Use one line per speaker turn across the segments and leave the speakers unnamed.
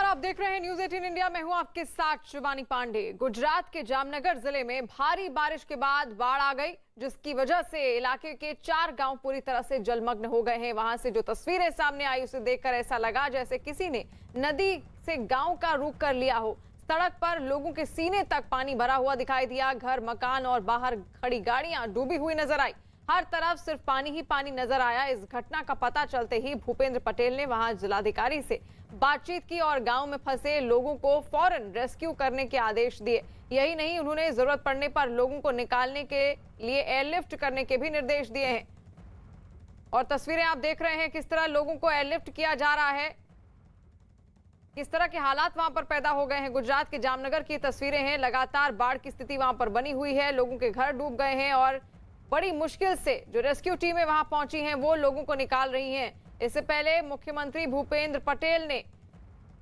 आप देख रहे हैं न्यूज 18 इंडिया। मैं हूं आपके साथ शिवानी पांडे। गुजरात के जामनगर जिले में भारी बारिश के बाद बाढ़ आ गई, जिसकी वजह से इलाके के 4 गांव पूरी तरह से जलमग्न हो गए हैं। वहां से जो तस्वीरें सामने आई उसे देखकर ऐसा लगा जैसे किसी ने नदी से गांव का रुख कर लिया हो। सड़क पर लोगों के सीने तक पानी भरा हुआ दिखाई दिया। घर, मकान और बाहर खड़ी गाड़ियां डूबी हुई नजर आई। हर तरफ सिर्फ पानी ही पानी नजर आया। इस घटना का पता चलते ही भूपेंद्र पटेल ने वहां जिलाधिकारी से बातचीत की और गांव में फंसे लोगों को फौरन रेस्क्यू करने के आदेश दिए। यही नहीं, उन्होंने जरूरत पड़ने पर लोगों को निकालने के लिए एयरलिफ्ट करने के भी निर्देश दिए हैं। और तस्वीरें आप देख रहे हैं किस तरह लोगों को एयरलिफ्ट किया जा रहा है, किस तरह के हालात वहां पर पैदा हो गए हैं। गुजरात के जामनगर की तस्वीरें हैं। लगातार बाढ़ की स्थिति वहां पर बनी हुई है। लोगों के घर डूब गए हैं और बड़ी मुश्किल से जो रेस्क्यू टीमें वहां पहुंची हैं वो लोगों को निकाल रही हैं। इससे पहले मुख्यमंत्री भूपेंद्र पटेल ने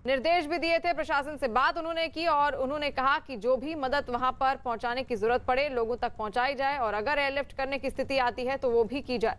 निर्देश भी दिए थे, प्रशासन से बात उन्होंने की और उन्होंने कहा कि जो भी मदद वहां पर पहुंचाने की जरूरत पड़े लोगों तक पहुंचाई जाए और अगर एयरलिफ्ट करने की स्थिति आती है तो वो भी की जाए।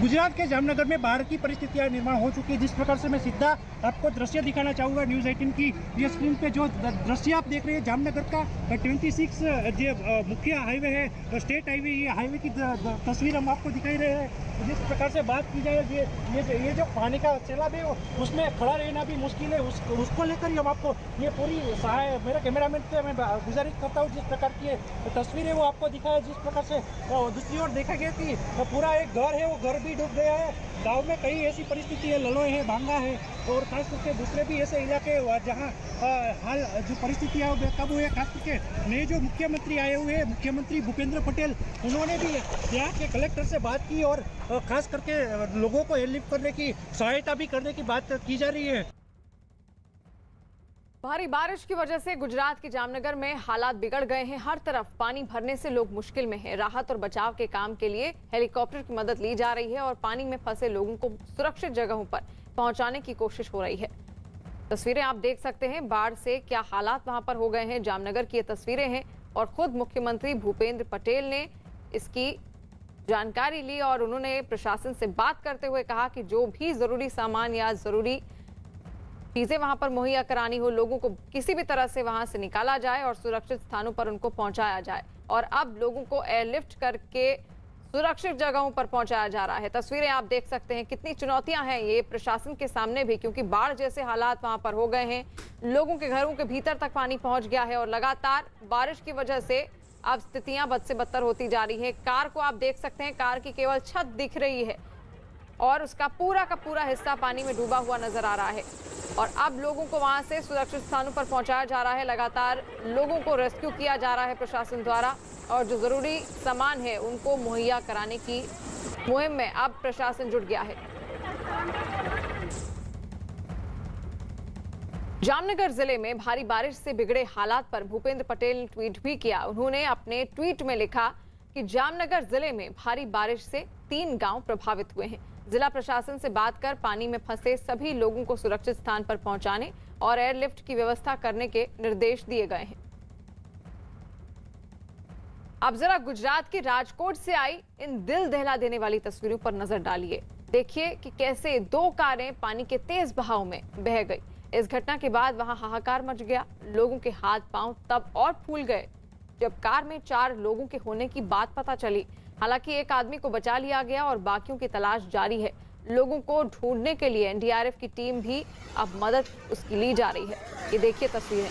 गुजरात के जामनगर में बाढ़ की परिस्थितियां निर्माण हो चुकी है। जिस प्रकार से मैं सीधा आपको दृश्य दिखाना चाहूँगा न्यूज़ 18 की ये स्क्रीन पे जो दृश्य आप देख रहे हैं जामनगर का 26 जो मुख्य हाईवे है, स्टेट हाईवे, ये हाईवे की तस्वीर हम आपको दिखाई रहे हैं। जिस प्रकार से बात की जाए ये जो पानी का सैलाब है उसमें खड़ा रहना भी मुश्किल है। उसको लेकर ही हम आपको ये पूरी सहाय मेरा कैमरामैन से मैं गुजारिश करता हूँ जिस प्रकार की तस्वीरें वो आपको दिखाया। जिस प्रकार से दूसरी ओर देखा गया कि पूरा एक घर है, वो घर भी डूब गया है। गांव में कई ऐसी परिस्थिति है, ललोय है, बांगा है और खास करके दूसरे भी ऐसे इलाके जहां हाल जो परिस्थितियाँ बेकाबू है। खास करके नए जो मुख्यमंत्री आए हुए हैं, मुख्यमंत्री भूपेंद्र पटेल, उन्होंने भी यहाँ के कलेक्टर से बात की और खास करके लोगों को एयरलिफ्ट करने की सहायता भी करने की बात की जा रही है।
भारी बारिश की वजह से गुजरात के जामनगर में हालात बिगड़ गए हैं। हर तरफ पानी भरने से लोग मुश्किल में हैं। राहत और बचाव के काम के लिए हेलीकॉप्टर की मदद ली जा रही है और पानी में फंसे लोगों को सुरक्षित जगहों पर पहुंचाने की कोशिश हो रही है। तस्वीरें आप देख सकते हैं बाढ़ से क्या हालात वहां पर हो गए हैं। जामनगर की ये तस्वीरें हैं और खुद मुख्यमंत्री भूपेंद्र पटेल ने इसकी जानकारी ली और उन्होंने प्रशासन से बात करते हुए कहा कि जो भी जरूरी सामान या जरूरी चीजें वहां पर मुहैया करानी हो, लोगों को किसी भी तरह से वहां से निकाला जाए और सुरक्षित स्थानों पर उनको पहुंचाया जाए। और अब लोगों को एयरलिफ्ट करके सुरक्षित जगहों पर पहुंचाया जा रहा है। तस्वीरें आप देख सकते हैं कितनी चुनौतियां हैं ये प्रशासन के सामने भी, क्योंकि बाढ़ जैसे हालात वहां पर हो गए हैं। लोगों के घरों के भीतर तक पानी पहुंच गया है और लगातार बारिश की वजह से अब स्थितियां बद से बदतर होती जा रही है। कार को आप देख सकते हैं, कार की केवल छत दिख रही है और उसका पूरा का पूरा हिस्सा पानी में डूबा हुआ नजर आ रहा है। और अब लोगों को वहां से सुरक्षित स्थानों पर पहुंचाया जा रहा है। लगातार लोगों को रेस्क्यू किया जा रहा है प्रशासन द्वारा और जो जरूरी सामान है उनको मुहैया कराने की मुहिम में अब प्रशासन जुट गया है। जामनगर जिले में भारी बारिश से बिगड़े हालात पर भूपेंद्र पटेल ने ट्वीट भी किया। उन्होंने अपने ट्वीट में लिखा कि जामनगर जिले में भारी बारिश से 3 गांव प्रभावित हुए हैं। जिला प्रशासन से बात कर पानी में फंसे सभी लोगों को सुरक्षित स्थान पर पहुंचाने और एयरलिफ्ट की व्यवस्था करने के निर्देश दिए गए हैं। अब जरा गुजरात के राजकोट से आई इन दिल दहला देने वाली तस्वीरों पर नजर डालिए। देखिए कि कैसे 2 कारें पानी के तेज बहाव में बह गई। इस घटना के बाद वहां हाहाकार मच गया। लोगों के हाथ पांव तब और फूल गए जब कार में 4 लोगों के होने की बात पता चली। हालांकि एक आदमी को बचा लिया गया और बाकियों की तलाश जारी है। लोगों को ढूंढने के लिए एनडीआरएफ की टीम भी अब मदद उसकी ली जा रही है। ये देखिए तस्वीरें,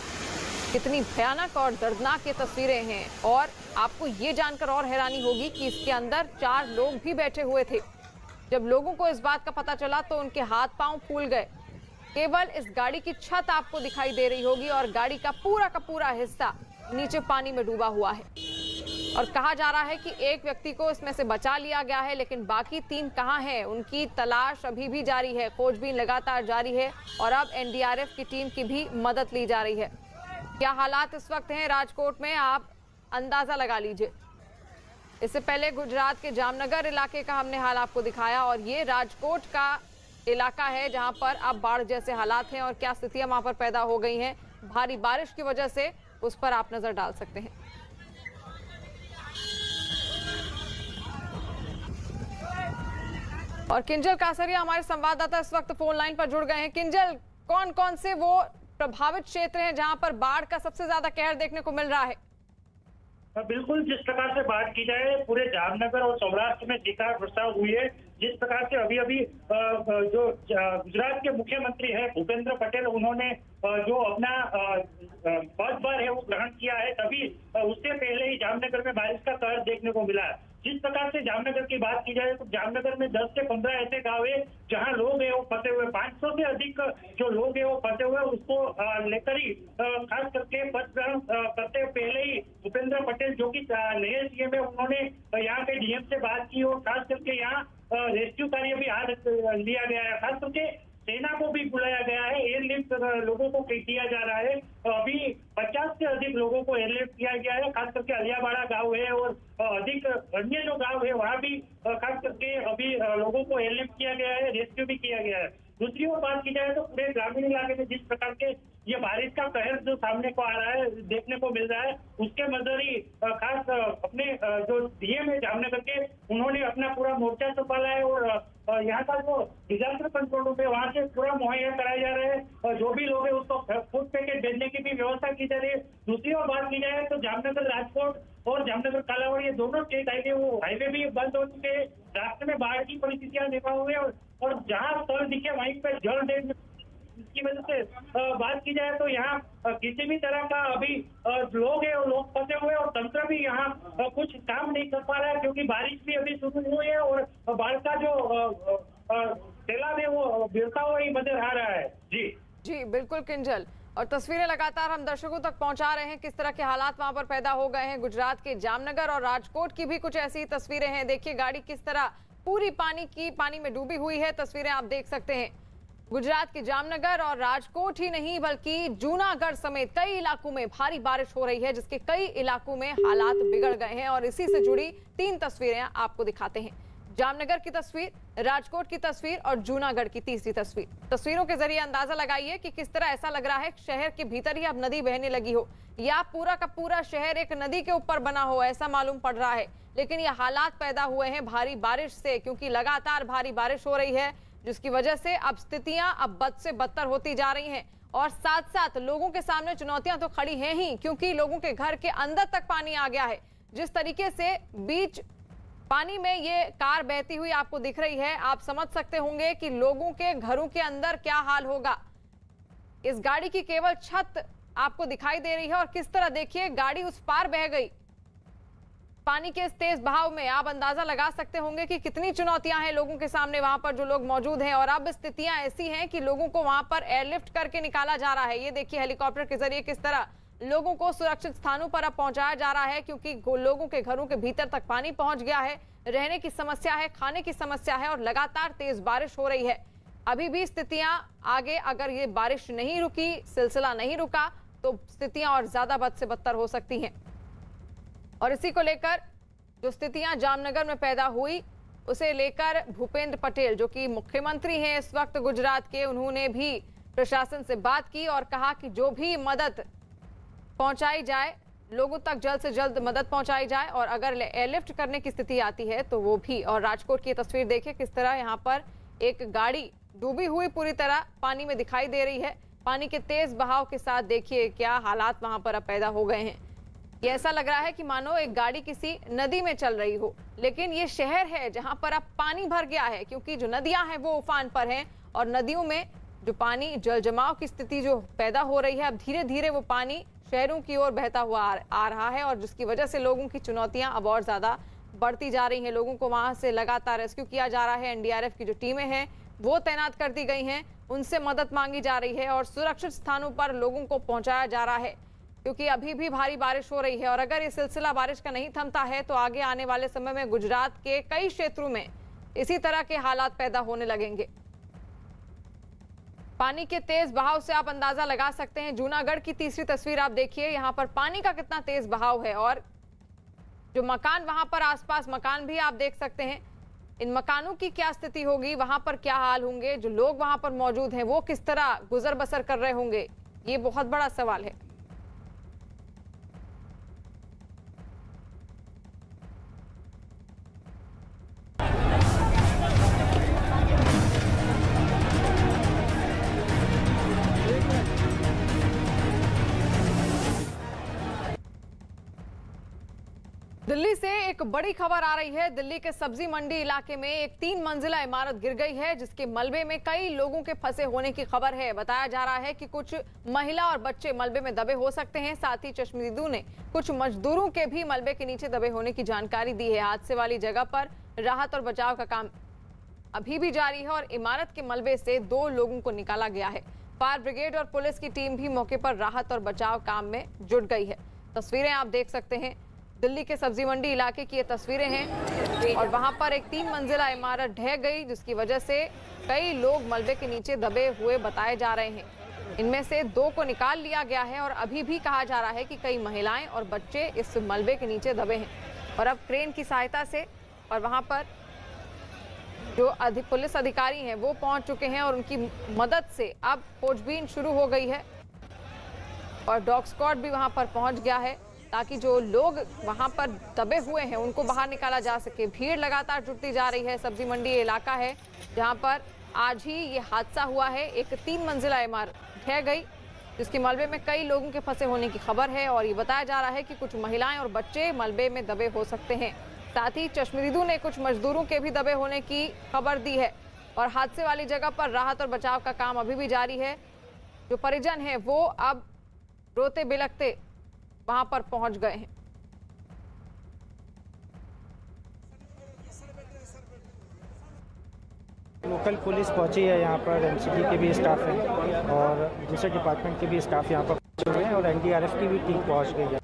कितनी भयानक और दर्दनाक ये तस्वीरें हैं। और आपको ये जानकर और हैरानी होगी कि इसके अंदर 4 लोग भी बैठे हुए थे। जब लोगों को इस बात का पता चला तो उनके हाथ पांव फूल गए। केवल इस गाड़ी की छत आपको दिखाई दे रही होगी और गाड़ी का पूरा हिस्सा नीचे पानी में डूबा हुआ है। और कहा जा रहा है कि एक व्यक्ति को इसमें से बचा लिया गया है, लेकिन बाकी 3 कहां हैं उनकी तलाश अभी भी जारी है। खोजबीन लगातार जारी है और अब एनडीआरएफ की टीम की भी मदद ली जा रही है। क्या हालात इस वक्त हैं राजकोट में, आप अंदाजा लगा लीजिए। इससे पहले गुजरात के जामनगर इलाके का हमने हाल आपको दिखाया और ये राजकोट का इलाका है जहां पर अब बाढ़ जैसे हालात हैं और क्या स्थितियां वहां पर पैदा हो गई हैं भारी बारिश की वजह से, उस पर आप नजर डाल सकते हैं। और किंजल कासरिया हमारे संवाददाता इस वक्त फोन लाइन पर जुड़ गए हैं। किंजल, कौन कौन से वो प्रभावित क्षेत्र हैं जहां पर बाढ़ का सबसे ज्यादा कहर देखने को मिल रहा है?
बिल्कुल, जिस प्रकार से बात की जाए पूरे जामनगर और सौराष्ट्र में शिकार वर्षा हुई है। जिस प्रकार से अभी अभी जो गुजरात के मुख्यमंत्री हैं भूपेंद्र पटेल, उन्होंने जो अपना पदभार है वो ग्रहण किया है, तभी उससे पहले ही जामनगर में बारिश का कहर देखने को मिला है। जिस प्रकार से जामनगर की बात की जाए तो जामनगर में 10 से 15 ऐसे गांव है जहां लोग है वो फंसे हुए, 500 से अधिक जो लोग है वो फंसे हुए, उसको लेकर ही खास करके पद ग्रहण करते पहले ही भूपेंद्र पटेल जो कि नए सीएम है, उन्होंने यहाँ के डीएम से बात की और खास करके यहाँ रेस्क्यू कार्य भी हाथ लिया गया है। खास करके सेना को भी बुलाया गया है, एयरलिफ्ट लोगों को किया जा रहा है। अभी 50 से अधिक लोगों को एयरलिफ्ट किया गया है। खास करके अलियाबाड़ा गांव है और अधिक अन्य जो गांव है वहाँ भी खास करके अभी लोगों को एयरलिफ्ट किया गया है, रेस्क्यू भी किया गया है। दूसरी ओर बात की जाए तो पूरे ग्रामीण इलाके में जिस प्रकार के ये बारिश का कहर जो सामने को आ रहा है, देखने को मिल रहा है, उसके मजर ही खास अपने जो डीएम है जामनगर के, उन्होंने अपना पूरा मोर्चा संभाला है और यहाँ का जो डिजास्टर कंट्रोल रूम है वहाँ से पूरा मुहैया कराया जा रहा है और जो भी लोग हैं उसको फूड पैकेट भेजने की भी व्यवस्था की जा रही है। दूसरी ओर बात की जाए तो जामनगर राजकोट और जामनगर कालावाड़ ये दोनों स्टेट हाईवे वो हाईवे भी बंद हो चुके हैं। रास्ते में बाढ़ की परिस्थितियां निर्माण हुई है और जहाँ स्थल दिखे वहीं पर जल देने की वजह से बात की जाए तो यहाँ किसी भी तरह का अभी लोग है और लोग फंसे हुए और तंत्र भी यहाँ कुछ काम नहीं कर पा रहा है क्योंकि बारिश भी अभी शुरू हुई है और बाढ़ का जो सैलाब है वो गिरता हुआ ही नजर आ रहा है। जी
बिल्कुल किंजल, और तस्वीरें लगातार हम दर्शकों तक पहुंचा रहे हैं किस तरह के हालात वहां पर पैदा हो गए हैं। गुजरात के जामनगर और राजकोट की भी कुछ ऐसी तस्वीरें हैं। देखिए गाड़ी किस तरह पूरी पानी में डूबी हुई है, तस्वीरें आप देख सकते हैं। गुजरात के जामनगर और राजकोट ही नहीं बल्कि जूनागढ़ समेत कई इलाकों में भारी बारिश हो रही है, जिसके कई इलाकों में हालात बिगड़ गए हैं और इसी से जुड़ी 3 तस्वीरें आपको दिखाते हैं। जामनगर की तस्वीर, राजकोट की तस्वीर और जूनागढ़ की तीसरी तस्वीर। तस्वीरों के जरिए अंदाजा लगाइए कि किस तरह ऐसा लग रहा है शहर के भीतर ही अब नदी बहने लगी हो या पूरा का पूरा शहर एक नदी के ऊपर बना हो, ऐसा मालूम पड़ रहा है। लेकिन ये हालात पैदा हुए हैं भारी बारिश से, क्योंकि लगातार भारी बारिश हो रही है, जिसकी वजह से अब स्थितियां अब बद से बदतर होती जा रही हैं और साथ साथ लोगों के सामने चुनौतियां तो खड़ी हैं ही, क्योंकि लोगों के घर के अंदर तक पानी आ गया है। जिस तरीके से बीच पानी में ये कार बहती हुई आपको दिख रही है, आप समझ सकते होंगे कि लोगों के घरों के अंदर क्या हाल होगा। इस गाड़ी की केवल छत आपको दिखाई दे रही है और किस तरह देखिए गाड़ी उस पार बह गई पानी के इस तेज बहाव में। आप अंदाजा लगा सकते होंगे कि कितनी चुनौतियां हैं लोगों के सामने वहां पर जो लोग मौजूद हैं। और अब स्थितियां ऐसी हैं कि लोगों को वहां पर एयरलिफ्ट करके निकाला जा रहा है। ये देखिए हेलीकॉप्टर के जरिए किस तरह लोगों को सुरक्षित स्थानों पर अब पहुंचाया जा रहा है, क्योंकि लोगों के घरों के भीतर तक पानी पहुंच गया है। रहने की समस्या है, खाने की समस्या है और लगातार तेज बारिश हो रही है। अभी भी स्थितियां आगे, अगर ये बारिश नहीं रुकी, सिलसिला नहीं रुका, तो स्थितियां और ज्यादा बद से बदतर हो सकती हैं। और इसी को लेकर जो स्थितियां जामनगर में पैदा हुई, उसे लेकर भूपेंद्र पटेल जो कि मुख्यमंत्री हैं इस वक्त गुजरात के, उन्होंने भी प्रशासन से बात की और कहा कि जो भी मदद पहुंचाई जाए, लोगों तक जल्द से जल्द मदद पहुंचाई जाए और अगर एयरलिफ्ट करने की स्थिति आती है तो वो भी। और राजकोट की तस्वीर देखिए किस तरह यहाँ पर एक गाड़ी डूबी हुई पूरी तरह पानी में दिखाई दे रही है। पानी के तेज बहाव के साथ देखिए क्या हालात वहां पर अब पैदा हो गए हैं। ये ऐसा लग रहा है कि मानो एक गाड़ी किसी नदी में चल रही हो, लेकिन ये शहर है जहां पर अब पानी भर गया है, क्योंकि जो नदियां हैं वो उफान पर हैं और नदियों में जो पानी जल जमाव की स्थिति जो पैदा हो रही है, अब धीरे धीरे वो पानी शहरों की ओर बहता हुआ आ रहा है और जिसकी वजह से लोगों की चुनौतियां अब और ज्यादा बढ़ती जा रही हैं। लोगों को वहां से लगातार रेस्क्यू किया जा रहा है। एनडीआरएफ की जो टीमें हैं वो तैनात कर दी गई हैं, उनसे मदद मांगी जा रही है और सुरक्षित स्थानों पर लोगों को पहुंचाया जा रहा है, क्योंकि अभी भी भारी बारिश हो रही है। और अगर ये सिलसिला बारिश का नहीं थमता है तो आगे आने वाले समय में गुजरात के कई क्षेत्रों में इसी तरह के हालात पैदा होने लगेंगे। पानी के तेज बहाव से आप अंदाजा लगा सकते हैं। जूनागढ़ की तीसरी तस्वीर आप देखिए, यहाँ पर पानी का कितना तेज बहाव है और जो मकान वहां पर आसपास मकान भी आप देख सकते हैं। इन मकानों की क्या स्थिति होगी, वहां पर क्या हाल होंगे, जो लोग वहां पर मौजूद हैं वो किस तरह गुजर बसर कर रहे होंगे, ये बहुत बड़ा सवाल है। दिल्ली से एक बड़ी खबर आ रही है। दिल्ली के सब्जी मंडी इलाके में एक 3 मंजिला इमारत गिर गई है, जिसके मलबे में कई लोगों के फंसे होने की खबर है। बताया जा रहा है कि कुछ महिला और बच्चे मलबे में दबे हो सकते हैं। साथ ही चश्मदीदों ने कुछ मजदूरों के भी मलबे के नीचे दबे होने की जानकारी दी है। हादसे वाली जगह पर राहत और बचाव का काम अभी भी जारी है और इमारत के मलबे से 2 लोगों को निकाला गया है। फायर ब्रिगेड और पुलिस की टीम भी मौके पर राहत और बचाव काम में जुट गई है। तस्वीरें आप देख सकते हैं, दिल्ली के सब्जी मंडी इलाके की ये तस्वीरें हैं और वहां पर एक 3 मंजिला इमारत ढह गई, जिसकी वजह से कई लोग मलबे के नीचे दबे हुए बताए जा रहे हैं। इनमें से 2 को निकाल लिया गया है और अभी भी कहा जा रहा है कि कई महिलाएं और बच्चे इस मलबे के नीचे दबे हैं और अब क्रेन की सहायता से और वहां पर जो पुलिस अधिकारी हैं वो पहुंच चुके हैं और उनकी मदद से अब खोजबीन शुरू हो गई है और डॉग स्क्वाड भी वहां पर पहुंच गया है ताकि जो लोग वहां पर दबे हुए हैं उनको बाहर निकाला जा सके। भीड़ लगातार जुटती जा रही है। सब्जी मंडी इलाका है जहां पर आज ही ये हादसा हुआ है। एक 3 मंजिला इमारत ढह गई, जिसके मलबे में कई लोगों के फंसे होने की खबर है और ये बताया जा रहा है कि कुछ महिलाएं और बच्चे मलबे में दबे हो सकते हैं। साथ ही चश्मदीदों ने कुछ मजदूरों के भी दबे होने की खबर दी है और हादसे वाली जगह पर राहत और बचाव का काम अभी भी जारी है। जो परिजन है वो अब रोते बिलखते वहां पर पहुंच गए हैं।
लोकल पुलिस पहुंची है यहाँ पर, एमसीडी के भी स्टाफ हैं और दूसरे डिपार्टमेंट के भी स्टाफ यहाँ पर पहुंचे हुए हैं और एनडीआरएफ की भी टीम पहुंच गई है।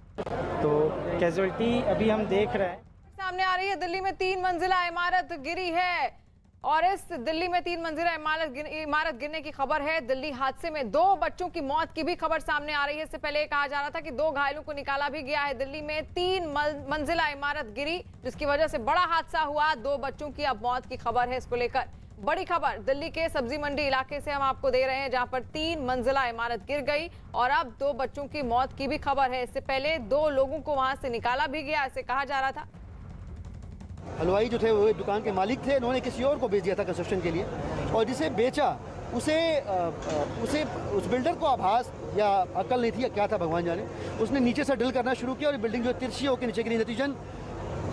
तो कैजुअल्टी अभी हम देख रहे हैं।
सामने आ रही है, दिल्ली में 3 मंजिला इमारत गिरी है और इस दिल्ली में 3 मंजिला इमारत गिरने की खबर है। दिल्ली हादसे में 2 बच्चों की मौत की भी खबर सामने आ रही है। इससे पहले कहा जा रहा था कि 2 घायलों को निकाला भी गया है। दिल्ली में 3 मंजिला इमारत गिरी, जिसकी वजह से बड़ा हादसा हुआ। 2 बच्चों की अब मौत की खबर है। इसको लेकर बड़ी खबर दिल्ली के सब्जी मंडी इलाके से हम आपको दे रहे हैं, जहां पर 3 मंजिला इमारत गिर गई और अब 2 बच्चों की मौत की भी खबर है। इससे पहले 2 लोगों को वहां से निकाला भी गया, ऐसे कहा जा रहा था।
हलवाई जो थे वो दुकान के मालिक थे, उन्होंने किसी और को बेच दिया था कंस्ट्रक्शन के लिए और जिसे बेचा उसे उस बिल्डर को आभास या अकल नहीं थी या क्या था भगवान जाने, उसने नीचे से ड्रिल करना शुरू किया और बिल्डिंग जो तिरछी होकर नीचे गिरी। नतीजन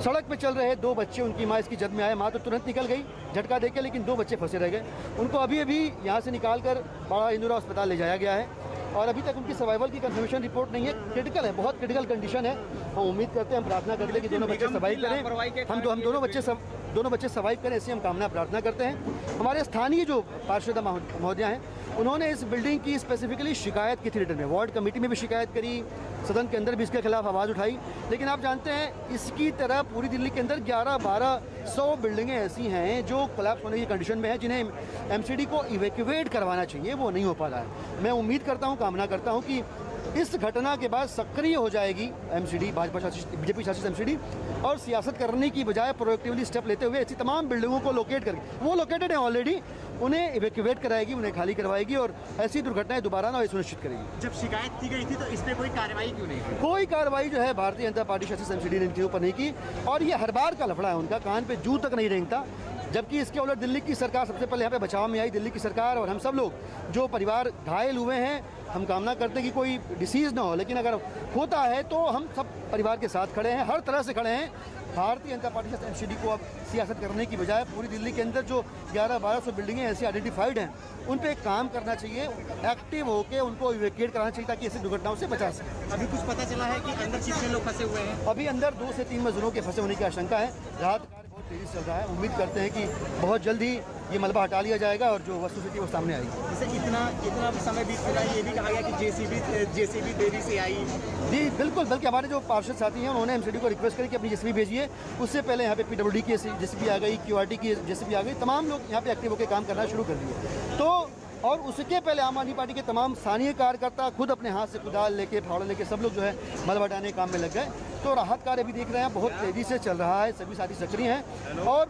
सड़क पे चल रहे 2 बच्चे, उनकी माँ इसकी जद में आए। माँ तो तुरंत निकल गई झटका देके, लेकिन 2 बच्चे फंसे रह गए। उनको अभी यहाँ से निकाल कर बड़ा इंदिरा अस्पताल ले जाया गया है और अभी तक उनकी सर्वाइवल की कंफर्मेशन रिपोर्ट नहीं है। क्रिटिकल है, बहुत क्रिटिकल कंडीशन है। हम उम्मीद करते हैं, हम प्रार्थना करते हैं कि दोनों बच्चे सर्वाइव करें। हम दोनों बच्चे सर्वाइव करें, ऐसी हम कामना प्रार्थना करते हैं। हमारे स्थानीय जो पार्षद महोदया हैं, उन्होंने इस बिल्डिंग की स्पेसिफिकली शिकायत की थी रिटर्न में। वार्ड कमेटी में भी शिकायत करी, सदन के अंदर भी इसके खिलाफ आवाज़ उठाई। लेकिन आप जानते हैं, इसकी तरह पूरी दिल्ली के अंदर 11-1200 बिल्डिंगें ऐसी हैं जो कोलैप्स होने की कंडीशन में है, जिन्हें एमसीडी को इवैक्यूएट करवाना चाहिए, वो नहीं हो पा रहा है। मैं उम्मीद करता हूँ, कामना करता हूँ कि इस घटना के बाद सक्रिय हो जाएगी एमसीडी, भाजपा शासित बीजेपी शासित एमसीडी, और सियासत करने की बजाय प्रोएक्टिवली स्टेप लेते हुए ऐसी तमाम बिल्डिंगों को लोकेट करके, वो लोकेटेड हैं ऑलरेडी, उन्हें इवैक्यूएट कराएगी, उन्हें खाली करवाएगी और ऐसी दुर्घटनाएं दोबारा ना हो, सुनिश्चित करेगी।
जब शिकायत की गई थी तो इस पर कोई कार्रवाई क्यों नहीं की?
कोई कार्रवाई जो है भारतीय जनता पार्टी शासित एमसीडी ने इनके ऊपर नहीं की और ये हर बार का लफड़ा है उनका, कान पे जू तक नहीं रेंगता। जबकि इसके उलट दिल्ली की सरकार सबसे पहले यहाँ पे बचाव में आई, दिल्ली की सरकार और हम सब लोग जो परिवार घायल हुए हैं, हम कामना करते हैं कि कोई डिसीज़ ना हो, लेकिन अगर होता है तो हम सब परिवार के साथ खड़े हैं, हर तरह से खड़े हैं। भारतीय जनता पार्टी से एमसीडी को अब सियासत करने की बजाय पूरी दिल्ली के अंदर जो 11-1200 बिल्डिंगें ऐसी आइडेंटिफाइड हैं, उन पे काम करना चाहिए, एक्टिव होकर उनको इवैक्यूएट कराना चाहिए ताकि ऐसी दुर्घटनाओं से बचा सकें।
अभी कुछ पता चला है कि अंदर कितने लोग फंसे हुए हैं?
अभी अंदर 2 से 3 मजदूरों के फंसे होने की आशंका है। राहत कार्य बहुत तेज़ी से चल रहा है। उम्मीद करते हैं कि बहुत जल्द ही ये मलबा हटा लिया जाएगा और जो वस्तुस्थिति वो सामने आएगी।
जैसे इतना समय बीत चुका है, ये भी कहा गया कि जेसीबी देरी से आई।
जी बिल्कुल, बल्कि हमारे जो पार्षद साथी हैं उन्होंने एमसीडी को रिक्वेस्ट करी कि अपनी जेसीबी भेजिए। उससे पहले यहाँ पे पीडब्ल्यूडी की जेसीबी आ गई, क्यूआरटी की जेसीबी आ गई, तमाम लोग यहाँ पे एक्टिव होकर काम करना शुरू कर दिए। तो और उसके पहले आम आदमी पार्टी के तमाम स्थानीय कार्यकर्ता खुद अपने हाथ से कुदाल लेके, फावड़ा लेके सब लोग जो है मलबा हटाने के काम में लग गए। तो राहत कार्य भी देख रहे हैं, बहुत तेज़ी से चल रहा है, सभी साथी सक्रिय हैं और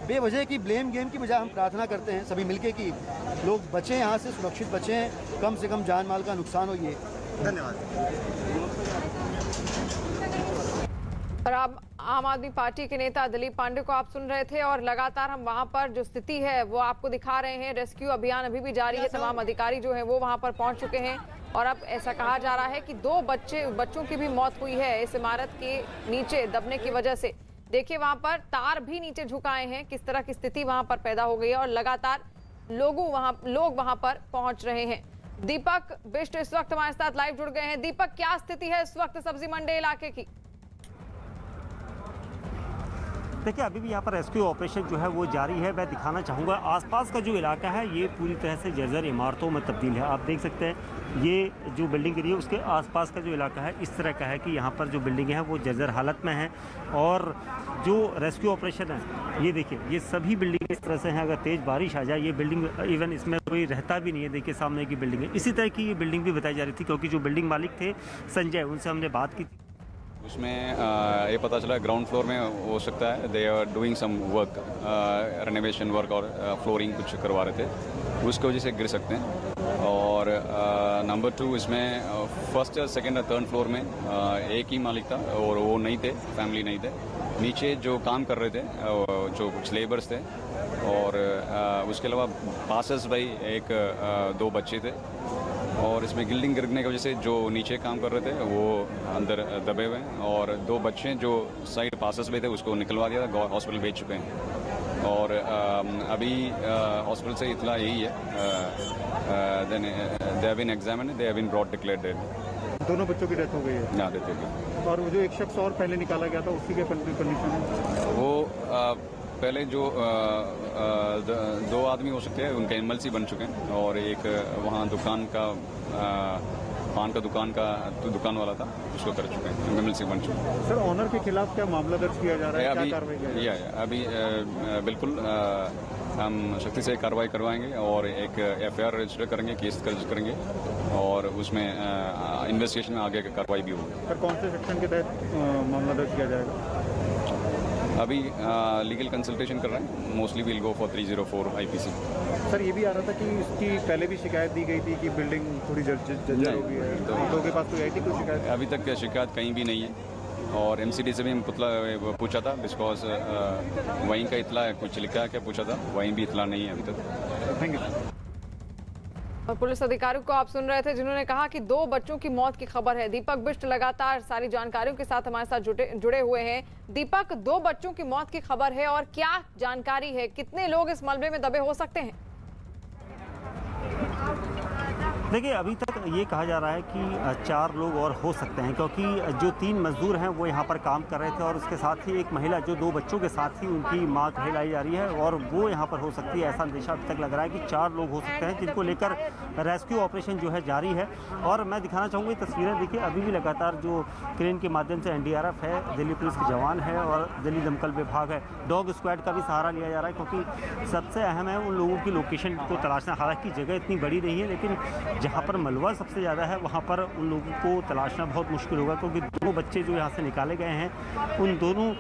बेवजह की ब्लेम गेम की बजाय हम प्रार्थना करते हैं सभी मिलके कि लोग बचें, यहाँ से सुरक्षित बचें, कम से कम जान माल का नुकसान हो। ये
धन्यवाद।
और अब आम आदमी पार्टी के नेता दिलीप पांडे को आप सुन रहे थे और लगातार हम वहां पर जो स्थिति है वो आपको दिखा रहे हैं। रेस्क्यू अभियान अभी भी जारी है, तमाम अधिकारी जो हैं वो वहां पर पहुंच चुके हैं और अब ऐसा कहा जा रहा है कि 2 बच्चों की भी मौत हुई है इस इमारत के नीचे दबने की वजह से। देखिए वहां पर तार भी नीचे झुकाए हैं, किस तरह की स्थिति वहां पर पैदा हो गई है और लगातार लोग वहां पर पहुंच रहे हैं। दीपक बिष्ट इस वक्त हमारे साथ लाइव जुड़ गए हैं। दीपक, क्या स्थिति है इस वक्त सब्जी मंडी इलाके की?
देखिए अभी भी यहाँ पर रेस्क्यू ऑपरेशन जो है वो जारी है। मैं दिखाना चाहूँगा आसपास का जो इलाका है ये पूरी तरह से जर्जर इमारतों में तब्दील है। आप देख सकते हैं ये जो बिल्डिंग गिरी है उसके आसपास का जो इलाका है इस तरह का है कि यहाँ पर जो बिल्डिंगें हैं वो जर्जर हालत में हैं और जो रेस्क्यू ऑपरेशन है ये देखिए ये सभी बिल्डिंग इस तरह से हैं। अगर तेज़ बारिश आ जाए ये बिल्डिंग इवन इसमें कोई रहता भी नहीं है। देखिए सामने की बिल्डिंग है, इसी तरह की ये बिल्डिंग भी बताई जा रही थी क्योंकि जो बिल्डिंग मालिक थे संजय, उनसे हमने बात की थी।
उसमें ये पता चला ग्राउंड फ्लोर में हो सकता है they are doing some work, renovation work और फ्लोरिंग कुछ करवा रहे थे, उसकी वजह से गिर सकते हैं। और नंबर 2 इसमें फर्स्ट सेकंड और थर्ड फ्लोर में एक ही मालिक था और वो नहीं थे, फैमिली नहीं थे। नीचे जो काम कर रहे थे जो कुछ लेबर्स थे और उसके अलावा पासर्स भाई 2 बच्चे थे और इसमें बिल्डिंग गिरने की वजह से जो नीचे काम कर रहे थे वो अंदर दबे हुए हैं और 2 बच्चे जो साइड पासर्स में थे उसको निकलवा दिया था, हॉस्पिटल भेज चुके हैं। और अभी हॉस्पिटल से इतला यही है, then they have been examined, they have been brought declared dead.
दोनों बच्चों की डेथ हो गई है?
ना डेथ हो गई।
और वो जो एक शख्स और पहले निकाला गया था उसकी क्या कंडीशन है? वो
पहले जो 2 आदमी हो सकते हैं उनके एमएलसी बन चुके हैं और एक वहाँ दुकान का पान का दुकान वाला था उसको कर चुके हैं, एमएलसी बन चुके हैं।
सर ऑनर के खिलाफ क्या मामला दर्ज किया जा रहा है? क्या कार्रवाई की जाएगी?
अभी बिल्कुल हम सख्ती से कार्रवाई करवाएंगे और एक एफआईआर रजिस्टर करेंगे, केस रजिस्टर करेंगे और उसमें इन्वेस्टिगेशन में आगे कार्रवाई भी होगी।
सर कौन से सेक्शन के तहत मामला दर्ज किया जाएगा?
अभी लीगल कंसल्टेशन कर रहे हैं, mostly will go for 304 IPC।
Sir ये भी आ रहा था कि इसकी पहले भी शिकायत दी गई थी कि बिल्डिंग थोड़ी जर्जर हो गई है, तो के पास कोई आई थी कोई शिकायत?
अभी तक शिकायत कहीं भी नहीं है और MCD से भी पूछा था बिकॉज वहीं का इतला कुछ लिखा है क्या पूछा था, वहीं भी इतला नहीं है अभी तक।
Thank you.
और पुलिस अधिकारियों को आप सुन रहे थे जिन्होंने कहा कि 2 बच्चों की मौत की खबर है। दीपक बिष्ट लगातार सारी जानकारियों के साथ हमारे साथ जुड़े हुए हैं। दीपक, 2 बच्चों की मौत की खबर है और क्या जानकारी है, कितने लोग इस मलबे में दबे हो सकते हैं?
देखिए अभी तक ये कहा जा रहा है कि 4 लोग और हो सकते हैं क्योंकि जो 3 मजदूर हैं वो यहाँ पर काम कर रहे थे और उसके साथ ही एक महिला जो 2 बच्चों के साथ ही उनकी मां कहलाई जा रही है और वो यहाँ पर हो सकती है। ऐसा अंदेशा अभी तक लग रहा है कि 4 लोग हो सकते हैं जिनको लेकर रेस्क्यू ऑपरेशन जो है जारी है। और मैं दिखाना चाहूँगी तस्वीरें। देखिए अभी भी लगातार जो क्रेन के माध्यम से NDRF है, दिल्ली पुलिस के जवान है और दिल्ली दमकल विभाग है, डॉग स्क्वाड का भी सहारा लिया जा रहा है क्योंकि सबसे अहम है उन लोगों की लोकेशन को तलाशना। हालांकि जगह इतनी बड़ी नहीं है लेकिन जहाँ पर मलबा सबसे ज़्यादा है वहाँ पर उन लोगों को तलाशना बहुत मुश्किल होगा क्योंकि 2 बच्चे जो यहाँ से निकाले गए हैं उन दोनों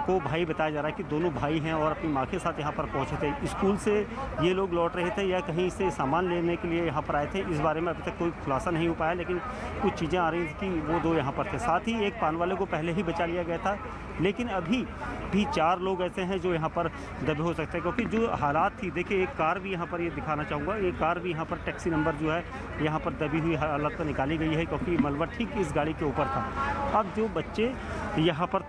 को भाई बताया जा रहा है कि दोनों भाई हैं और अपनी माँ के साथ यहाँ पर पहुँचे थे। स्कूल से ये लोग लौट रहे थे या कहीं से सामान लेने के लिए यहाँ पर आए थे, इस बारे में अभी तक कोई खुलासा नहीं हो पाया लेकिन कुछ चीज़ें आ रही थी कि वो 2 यहाँ पर थे। साथ ही एक पान वाले को पहले ही बचा लिया गया था लेकिन अभी भी 4 लोग ऐसे हैं जो यहाँ पर दबे हो सकते हैं क्योंकि जो हालात थी। देखिए एक कार भी यहाँ पर ये दिखाना चाहूँगा, एक कार भी यहाँ पर टैक्सी नंबर जो है यहाँ पर दबी हुई हालत में निकाली गई है क्योंकि मलबा ठीक इस गाड़ी के ऊपर था। अब जो बच्चे यहाँ पर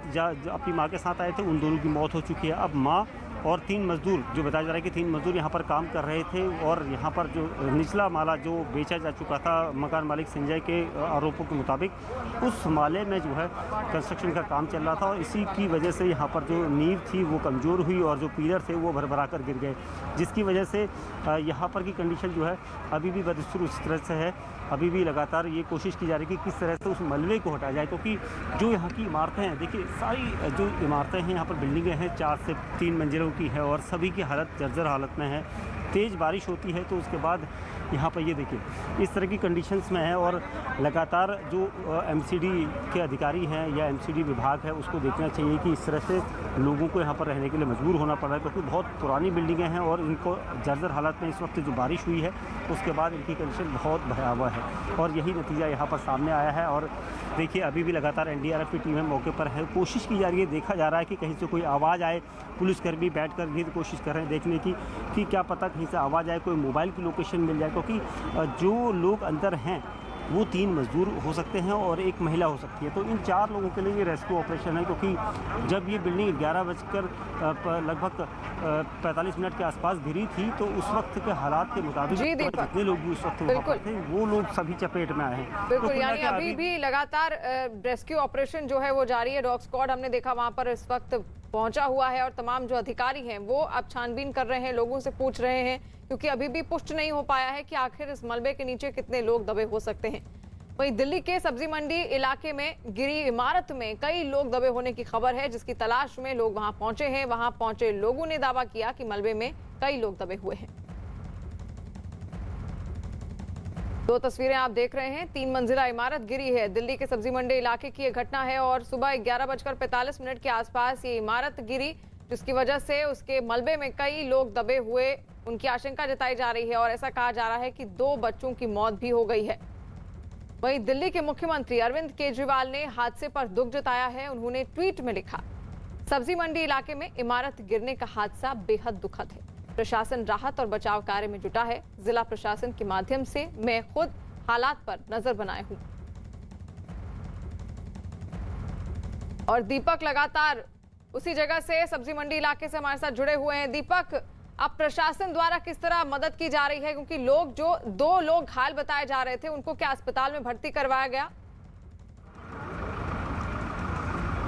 अपनी माँ के साथ आए थे उन दोनों की मौत हो चुकी है। अब माँ और 3 मजदूर जो बताया जा रहा है कि 3 मजदूर यहाँ पर काम कर रहे थे और यहाँ पर जो निचला माला जो बेचा जा चुका था मकान मालिक संजय के आरोपों के मुताबिक उस माले में जो है कंस्ट्रक्शन का काम चल रहा था और इसी की वजह से यहाँ पर जो नींव थी वो कमज़ोर हुई और जो पिलर थे वो भरभरा कर गिर गए, जिसकी वजह से यहाँ पर की कंडीशन जो है अभी भी बदस्तूर उस तरह से है। अभी भी लगातार ये कोशिश की जा रही है कि किस तरह से उस मलबे को हटाया जाए क्योंकि जो यहाँ की इमारतें हैं, देखिए सारी जो इमारतें हैं यहाँ पर बिल्डिंगें हैं 4 से 3 मंजिलों की है और सभी की हालत जर्जर हालत में है। तेज़ बारिश होती है तो उसके बाद यहाँ पर ये देखिए इस तरह की कंडीशंस में है और लगातार जो MCD के अधिकारी हैं या MCD विभाग है उसको देखना चाहिए कि इस तरह से लोगों को यहाँ पर रहने के लिए मजबूर होना पड़ रहा है, क्योंकि बहुत पुरानी बिल्डिंगें हैं और इनको जर्जर हालत में इस वक्त जो बारिश हुई है उसके बाद इनकी कंडीशन बहुत भयावह है और यही नतीजा यहाँ पर सामने आया है। और देखिए अभी भी लगातार एनडीआरएफ की टीमें मौके पर है, कोशिश की जा रही है, देखा जा रहा है कि कहीं से कोई आवाज़ आए। पुलिसकर्मी बैठ कर भी कोशिश कर रहे हैं देखने की कि क्या पता कहीं से आवाज़ आए, कोई मोबाइल की लोकेशन मिल जाए, क्योंकि जो लोग अंदर हैं वो 3 मजदूर हो सकते हैं और एक महिला हो सकती है। तो इन 4 लोगों के लिए ये रेस्क्यू ऑपरेशन है, क्योंकि जब ये बिल्डिंग 11 बजकर लगभग 45 मिनट के आसपास गिरी थी तो उस वक्त के हालात के मुताबिक जितने लोग भी उस वक्त वहाँ पर थे वो लोग सभी चपेट में आए हैं।
बिल्कुल, यानी अभी भी लगातार रेस्क्यू ऑपरेशन जो है वो जारी है। डॉग स्क्वाड हमने देखा वहाँ पर इस वक्त पहुंचा हुआ है और तमाम जो अधिकारी हैं वो अब छानबीन कर रहे हैं, लोगों से पूछ रहे हैं, क्योंकि अभी भी पुष्ट नहीं हो पाया है कि आखिर इस मलबे के नीचे कितने लोग दबे हो सकते हैं। वहीं दिल्ली के सब्जी मंडी इलाके में गिरी इमारत में कई लोग दबे होने की खबर है, जिसकी तलाश में लोग वहां पहुंचे हैं। वहां पहुंचे लोगों ने दावा किया कि मलबे में कई लोग दबे हुए हैं। 2 तस्वीरें आप देख रहे हैं, 3 मंजिला इमारत गिरी है। दिल्ली के सब्जी मंडी इलाके की यह घटना है और सुबह 11:45 के आसपास ये इमारत गिरी, जिसकी वजह से उसके मलबे में कई लोग दबे हुए उनकी आशंका जताई जा रही है और ऐसा कहा जा रहा है कि 2 बच्चों की मौत भी हो गई है। वहीं दिल्ली के मुख्यमंत्री अरविंद केजरीवाल ने हादसे पर दुख जताया है। उन्होंने ट्वीट में लिखा, सब्जी मंडी इलाके में इमारत गिरने का हादसा बेहद दुखद है। प्रशासन राहत और बचाव कार्य में जुटा है। जिला प्रशासन के माध्यम से मैं खुद हालात पर नजर बनाए हूं। और दीपक लगातार उसी जगह से सब्जी मंडी इलाके से हमारे साथ जुड़े हुए हैं। दीपक, अब प्रशासन द्वारा किस तरह मदद की जा रही है, क्योंकि लोग जो 2 लोग घायल बताए जा रहे थे उनको क्या अस्पताल में भर्ती करवाया गया?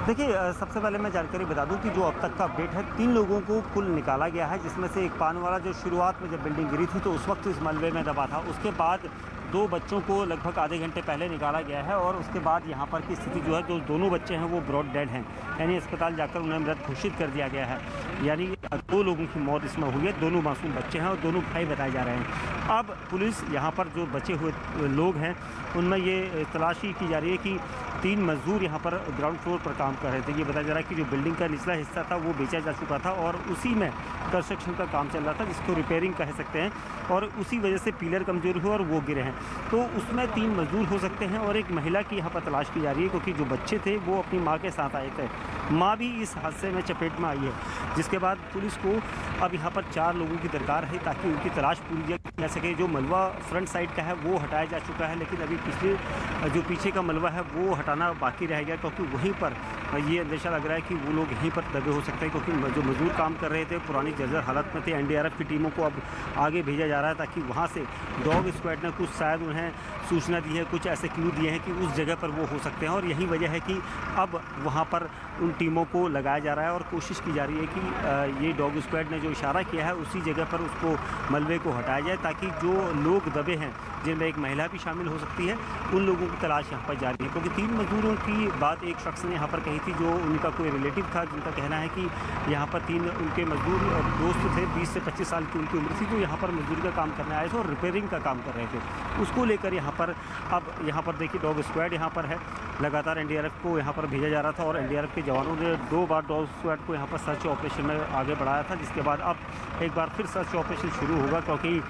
देखिए सबसे पहले मैं जानकारी बता दूं कि जो अब तक का अपडेट है 3 लोगों को कुल निकाला गया है, जिसमें से एक पान वाला जो शुरुआत में जब बिल्डिंग गिरी थी तो उस वक्त इस मलबे में दबा था। उसके बाद 2 बच्चों को लगभग आधे घंटे पहले निकाला गया है और उसके बाद यहाँ पर की स्थिति जो है, जो दोनों बच्चे हैं वो ब्रॉड डेड हैं, यानी अस्पताल जाकर उन्हें मृत घोषित कर दिया गया है। यानी 2 लोगों की मौत इसमें हुई है, दोनों मासूम बच्चे हैं और दोनों भाई बताए जा रहे हैं। अब पुलिस यहाँ पर जो बचे हुए लोग हैं उनमें ये तलाशी की जा रही है कि 3 मजदूर यहाँ पर ग्राउंड फ्लोर पर काम कर रहे थे। ये बताया जा रहा है कि जो बिल्डिंग का निचला हिस्सा था वो बेचा जा चुका था और उसी में कंस्ट्रक्शन का काम चल रहा था, जिसको रिपेयरिंग कह सकते हैं, और उसी वजह से पिलर कमजोर हुए और वो गिरे हैं। तो उसमें 3 मजदूर हो सकते हैं और एक महिला की यहाँ पर तलाश की जा रही है, क्योंकि जो बच्चे थे वो अपनी माँ के साथ आए थे। माँ भी इस हादसे में चपेट में आई है, जिसके बाद पुलिस को अब यहाँ पर 4 लोगों की दरकार है ताकि उनकी तलाश पूरी जा सके। जो मलबा फ्रंट साइड का है वो हटाया जा चुका है, लेकिन अभी जो पीछे का मलबा है वो हटाना बाकी रह गया, क्योंकि वहीं पर ये अंदेशा लग रहा है कि वो लोग यहीं पर दबे हो सकते हैं, क्योंकि जो मजदूर काम कर रहे थे पुरानी जर्जर हालत में थे। एनडीआरएफ की टीमों को अब आगे भेजा जा रहा है ताकि वहाँ से डॉग स्क्वाड ने कुछ शायद उन्हें सूचना दी है, कुछ ऐसे क्लू दिए हैं कि उस जगह पर वो हो सकते हैं, और यही वजह है कि अब वहाँ पर उन टीमों को लगाया जा रहा है और कोशिश की जा रही है कि ये डॉग स्क्वाड ने जो इशारा किया है उसी जगह पर उसको मलबे को हटाया जाए, ताकि जो लोग दबे हैं जिनमें एक महिला भी शामिल हो सकती है उन लोगों की तलाश यहाँ पर जारी है। क्योंकि 3 मजदूरों की बात एक शख्स ने यहाँ पर कही थी, जो उनका कोई रिलेटिव था, जिनका कहना है कि यहाँ पर 3 उनके मजदूर दोस्त थे, 20 से 25 साल की उनकी उम्र थी, जो यहाँ पर मजदूरी का काम करने आए थे और रिपेयरिंग का काम कर रहे थे। उसको लेकर यहाँ पर अब यहाँ पर देखिए डॉग स्क्वाड यहाँ पर है, लगातार एनडीआरएफ को यहाँ पर भेजा जा रहा था और एनडीआरएफ के जवानों ने 2 बार डॉग स्क्वाड को यहाँ पर सर्च ऑपरेशन में आगे बढ़ाया था, जिसके बाद अब एक बार फिर सर्च ऑपरेशन शुरू होगा, क्योंकि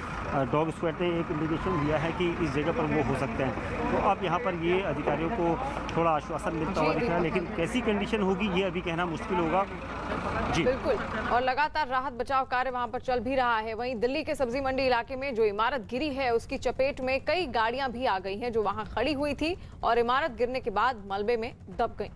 डॉग स्क्वाड ने एक इंडिकेशन दिया है कि इस जगह पर वो हो सकते हैं। तो अब यहाँ पर ये अधिकारियों को थोड़ा आश्वासन मिलता हुआ दिख रहा है, लेकिन कैसी कंडीशन होगी ये अभी कहना मुश्किल होगा। जी
बिल्कुल, और लगातार राहत बचाव कार्य वहां पर चल भी रहा है। वहीं दिल्ली के सब्जी मंडी इलाके में जो इमारत गिरी है उसकी चपेट में कई गाड़ियां भी आ गई हैं जो वहां खड़ी हुई थी और इमारत गिरने के बाद मलबे में दब गई।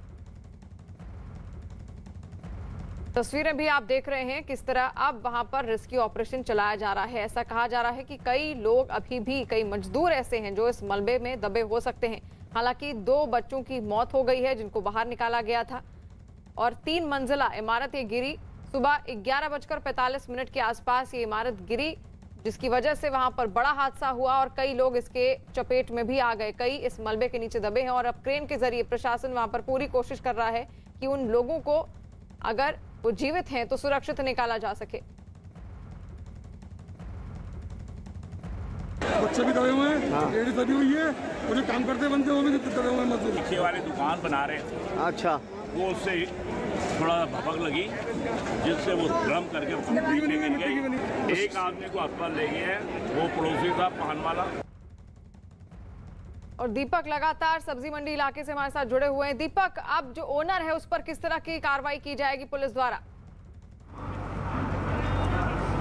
तस्वीरें भी आप देख रहे हैं किस तरह अब वहां पर रेस्क्यू ऑपरेशन चलाया जा रहा है। ऐसा कहा जा रहा है कि कई लोग अभी भी, कई मजदूर ऐसे हैं जो इस मलबे में दबे हो सकते हैं। हालांकि 2 बच्चों की मौत हो गई है जिनको बाहर निकाला गया था और 3 मंजिला इमारत ये गिरी। सुबह 11:45 के आसपास ये इमारत गिरी, जिसकी वजह से वहां पर बड़ा हादसा हुआ और कई लोग इसके चपेट में भी आ गए। कई इस मलबे के नीचे दबे हैं और अब क्रेन के जरिए प्रशासन वहां पर पूरी कोशिश कर रहा है कि उन लोगों को, अगर वो जीवित हैं, तो सुरक्षित निकाला जा सके।
बच्चे भी दबे हुए हैं, लेडीज दबी हुई है और जो काम करते बनते वो भी दबे हुए हैं। मजदूर
पीछे वाले दुकान बना रहे थे,
अच्छा,
वो उससे थोड़ा भपक लगी, जिससे वो ड्रम करके नीचे गिर गई। एक आदमी को अस्पताल ले गए हैं, वो पड़ोसी था पान वाला।
और दीपक लगातार सब्जी मंडी इलाके से हमारे साथ जुड़े हुए हैं। दीपक, अब जो ओनर है उस पर किस तरह की कार्रवाई की जाएगी पुलिस द्वारा?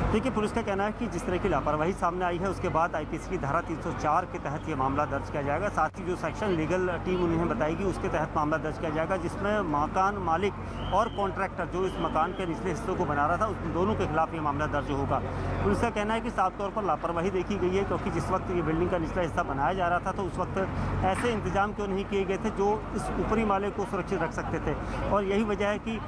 देखिए, पुलिस का कहना है कि जिस तरह की लापरवाही सामने आई है उसके बाद आईपीसी की धारा 304 के तहत ये मामला दर्ज किया जाएगा। साथ ही जो सेक्शन लीगल टीम उन्हें बताएगी उसके तहत मामला दर्ज किया जाएगा, जिसमें मकान मालिक और कॉन्ट्रैक्टर जो इस मकान के निचले हिस्सों को बना रहा था उन दोनों के खिलाफ ये मामला दर्ज होगा। पुलिस का कहना है कि साफ तौर पर लापरवाही देखी गई है, क्योंकि जिस वक्त ये बिल्डिंग का निचला हिस्सा बनाया जा रहा था तो उस वक्त ऐसे इंतजाम क्यों नहीं किए गए थे जो इस ऊपरी माले को सुरक्षित रख सकते थे, और यही वजह है कि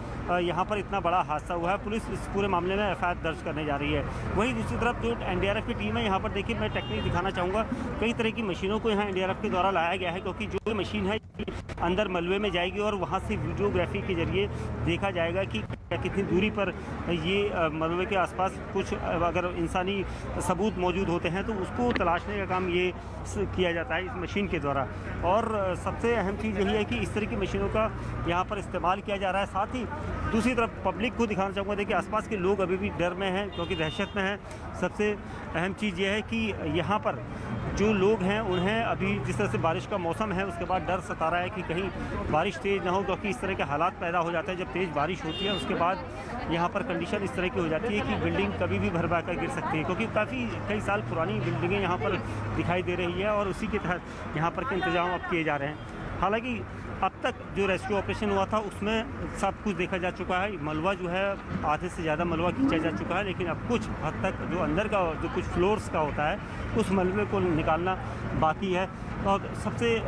यहाँ पर इतना बड़ा हादसा हुआ है। पुलिस इस पूरे मामले में एफआईआर दर्ज करने जा रही है। वहीं दूसरी तरफ जो एनडीआरएफ की टीम है यहाँ पर, देखिए मैं टेक्निक दिखाना चाहूँगा, कई तरह की मशीनों को यहाँ एनडीआरएफ के द्वारा लाया गया है, क्योंकि जो मशीन है अंदर मलबे में जाएगी और वहाँ से वीडियोग्राफी के जरिए देखा जाएगा कि कितनी दूरी पर ये मलबे के आसपास कुछ अगर इंसानी सबूत मौजूद होते हैं तो उसको तलाशने का काम ये किया जाता है इस मशीन के द्वारा। और सबसे अहम चीज़ यही है कि इस तरह की मशीनों का यहाँ पर इस्तेमाल किया जा रहा है। साथ ही दूसरी तरफ पब्लिक को दिखाना चाहूँगा, देखिए आसपास के लोग अभी भी डर में हैं, क्योंकि दहशत में हैं। सबसे अहम चीज़ यह है कि यहाँ पर जो लोग हैं उन्हें अभी जिस तरह से बारिश का मौसम है उसके बाद डर सता रहा है कि कहीं बारिश तेज़ ना हो, क्योंकि इस तरह के हालात पैदा हो जाते हैं जब तेज़ बारिश होती है। उसके बाद यहाँ पर कंडीशन इस तरह की हो जाती है कि बिल्डिंग कभी भी भर कर गिर सकती है, क्योंकि कई साल पुरानी बिल्डिंगें यहाँ पर दिखाई दे रही है और उसी के तहत यहाँ पर के इंतजाम अब किए जा रहे हैं। हालांकि अब तक जो रेस्क्यू ऑपरेशन हुआ था उसमें सब कुछ देखा जा चुका है। मलबा जो है आधे से ज़्यादा मलबा खींचा जा चुका है, लेकिन अब कुछ हद तक जो अंदर का जो कुछ फ्लोर्स का होता है उस मलबे को निकालना बाकी है। और सबसे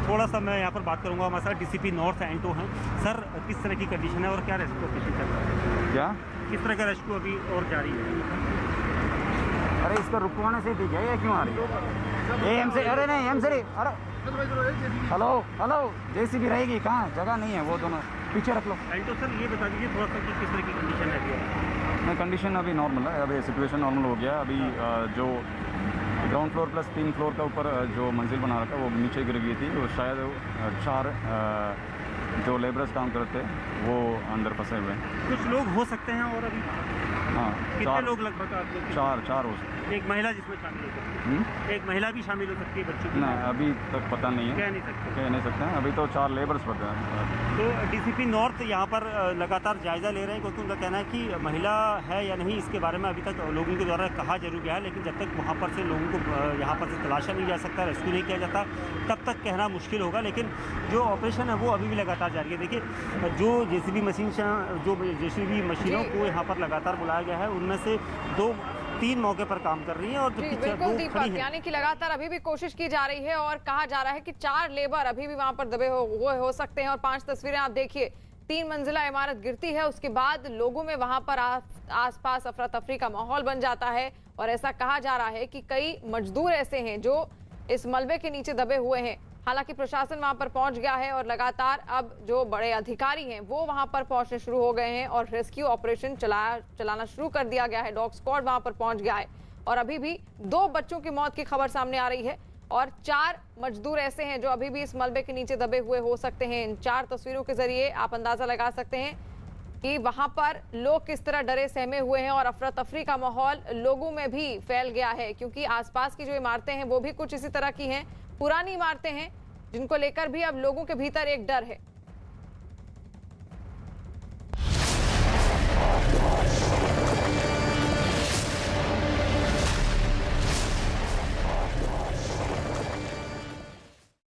थोड़ा सा मैं यहाँ पर बात करूँगा, हमारे साथ डीसीपी नॉर्थ एंटो हैं। सर, किस तरह की कंडीशन है और क्या रेस्क्यू ऑपरेशन चल रहा है?
क्या
किस तरह का रेस्क्यू अभी और जारी है?
अरे इसका रुकवाने से दी जाए, क्यों आ रही है? एम से, अरे नहीं एम से, अरे हेलो हेलो, जेसीबी रहेगी कहाँ, जगह नहीं है, वो दोनों पीछे रख लो।
एंटो सर, ये बता दीजिए थोड़ा सा कि किस तरह की कंडीशन है अभी?
नहीं, कंडीशन अभी नॉर्मल है, अभी सिचुएशन नॉर्मल हो गया। अभी जो ग्राउंड फ्लोर प्लस 3 फ्लोर का ऊपर जो मंजिल बना रखा है वो नीचे गिर गई थी। वो शायद 4 जो लेबरर्स काम करते वो अंदर फंसे हुए हैं।
कुछ लोग हो सकते हैं और अभी
हाँ,
कितने लोग लगभग आप लोग?
4 हो सकते हैं।
एक महिला जिसमें शामिल हो सकती है? एक महिला भी शामिल हो सकती है बच्चों की?
नहीं, अभी तक पता नहीं है, कह नहीं सकते हैं। अभी तो 4 लेबर्स पता है।
तो डीसीपी नॉर्थ यहाँ पर लगातार जायज़ा ले रहे हैं, क्योंकि उनका कहना है कि महिला है या नहीं इसके बारे में अभी तक लोगों के द्वारा कहा जरूर गया है, लेकिन जब तक वहाँ पर से लोगों को यहाँ पर से तलाशा नहीं जा सकता, रेस्क्यू नहीं किया जाता, तब तक कहना मुश्किल होगा। लेकिन जो ऑपरेशन है वो अभी भी लगातार जारी है। देखिए, जो जेसीबी मशीनों को यहाँ पर लगातार बुलाया गया है, उनमें से 2-3 मौके पर काम कर रही है और
बिल्कुल दीपक, यानी कि लगातार अभी भी कोशिश की जा रही है और कहा जा रहा है कि 4 लेबर अभी भी वहां पर दबे हुए हो सकते हैं। और 5 तस्वीरें आप देखिए, 3 मंजिला इमारत गिरती है, उसके बाद लोगों में वहां पर आसपास अफरा तफरी का माहौल बन जाता है। और ऐसा कहा जा रहा है कि कई मजदूर ऐसे हैं जो इस मलबे के नीचे दबे हुए हैं। हालांकि प्रशासन वहां पर पहुंच गया है और लगातार अब जो बड़े अधिकारी हैं वो वहां पर पहुंचने शुरू हो गए हैं और रेस्क्यू ऑपरेशन चलाना शुरू कर दिया गया है। डॉग स्क्वाड वहां पर पहुंच गया है और अभी भी 2 बच्चों की मौत की खबर सामने आ रही है और 4 मजदूर ऐसे हैं जो अभी भी इस मलबे के नीचे दबे हुए हो सकते हैं। इन 4 तस्वीरों के जरिए आप अंदाजा लगा सकते हैं कि वहां पर लोग किस तरह डरे सहमे हुए हैं और अफरा तफरी का माहौल लोगों में भी फैल गया है, क्योंकि आसपास की जो इमारतें हैं वो भी कुछ इसी तरह की हैं, पुरानी इमारतें हैं जिनको लेकर भी अब लोगों के भीतर एक डर है।